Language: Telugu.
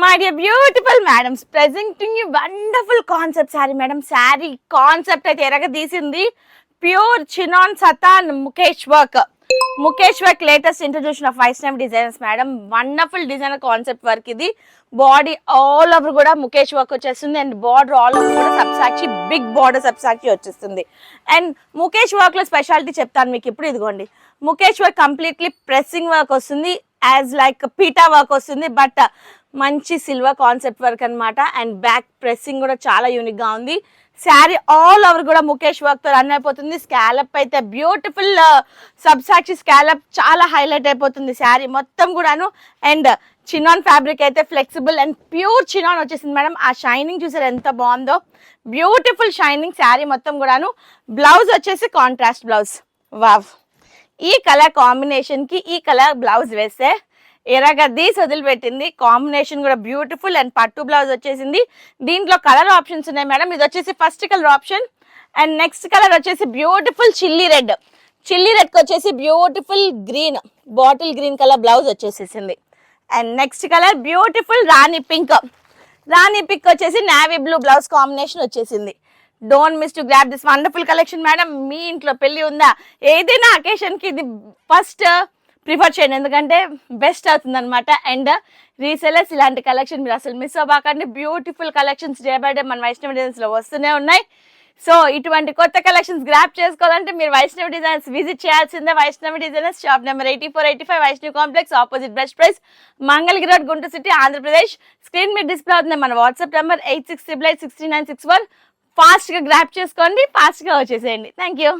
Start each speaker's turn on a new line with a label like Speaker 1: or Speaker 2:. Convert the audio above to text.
Speaker 1: My dear beautiful madams, presenting you wonderful concept saree madam. Saree concept అయితే ఎరగ తీసింది pure chinon satin mukesh work. Mukesh work latest introduction of Vaishnav designers madam. Wonderful designer concept work ఇది. బాడీ ఆల్ ఓవర్ కూడా ముఖేష్ వర్క్ వచ్చేస్తుంది అండ్ బార్డర్ ఆల్ ఓవర్ కూడా సబ్సాక్షి బిగ్ బార్డర్ సబ్సాక్షి వచ్చేస్తుంది. అండ్ ముఖేష్ వర్క్ లో స్పెషాలిటీ చెప్తాను మీకు ఇప్పుడు. ఇదిగోండి, mukesh work completely pressing work వస్తుంది, యాజ్ లైక్ పీటా వర్క్ వస్తుంది, బట్ మంచి సిల్వర్ కాన్సెప్ట్ వర్క్ అనమాట. అండ్ బ్యాక్ ప్రెస్సింగ్ కూడా చాలా యూనిక్ గా ఉంది. శారీ ఆల్ ఓవర్ కూడా ముఖేష్ వర్క్ తో రన్ అయిపోతుంది. స్కాలప్ అయితే బ్యూటిఫుల్ సబ్సాక్షి స్కాలప్ చాలా హైలైట్ అయిపోతుంది శారీ మొత్తం కూడాను. అండ్ చినాన్ ఫ్యాబ్రిక్ అయితే ఫ్లెక్సిబుల్ అండ్ ప్యూర్ చినాన్ వచ్చేసింది మేడం. ఆ షైనింగ్ చూసారు ఎంత బాగుందో, బ్యూటిఫుల్ షైనింగ్ శారీ మొత్తం కూడాను. బ్లౌజ్ వచ్చేసి కాంట్రాస్ట్ బ్లౌజ్. వావ్, ఈ కలర్ కాంబినేషన్ కి ఈ కలర్ బ్లౌజ్ వేస్తే ఎరగదీసి వదిలిపెట్టింది. కాంబినేషన్ కూడా బ్యూటిఫుల్ అండ్ పట్టు బ్లౌజ్ వచ్చేసింది. దీంట్లో కలర్ ఆప్షన్స్ ఉన్నాయి మేడం. ఇది వచ్చేసి first colour option and next colour వచ్చేసి beautiful chilli red. Chilli red కి వచ్చేసి beautiful green, bottle green colour blouse వచ్చేసేసింది. And next colour beautiful rani pink. Rani pink వచ్చేసి నావీ బ్లూ బ్లౌజ్ కాంబినేషన్ వచ్చేసింది. Don't miss to grab this wonderful collection madam. మీ ఇంట్లో పెళ్లి ఉందా, ఏదైనా అకేషన్ కి ఇది ఫస్ట్ ప్రిఫర్ చేయండి, ఎందుకంటే బెస్ట్ అవుతుంది అనమాట. అండ్ రీసెలర్స్ ఇలాంటి కలెక్షన్ మీరు అసలు మిస్ అవ్వకండి. Beautiful collections day by day మన వైష్ణవి డిజైన్స్ లో వస్తూనే ఉన్నాయి. సో ఇటువంటి కొత్త కలెక్షన్స్ గ్రాప్ చేసుకోవాలంటే మీరు వైష్ణవి డిజైన్స్ విజిట్ చేయాల్సిందే. Vaishnavi designers, shop number 8485, Vaishnavi complex, opposite best price, Mangalagiri road, Guntur city, Andhra Pradesh. Screen మీద డిస్ప్లే అవుతుంది మన వాట్సాప్ నెంబర్ 86886964. ఫాస్ట్ గా గ్రాప్ చేసుకోండి, ఫాస్ట్ గా వచ్చేసేయండి. Thank you.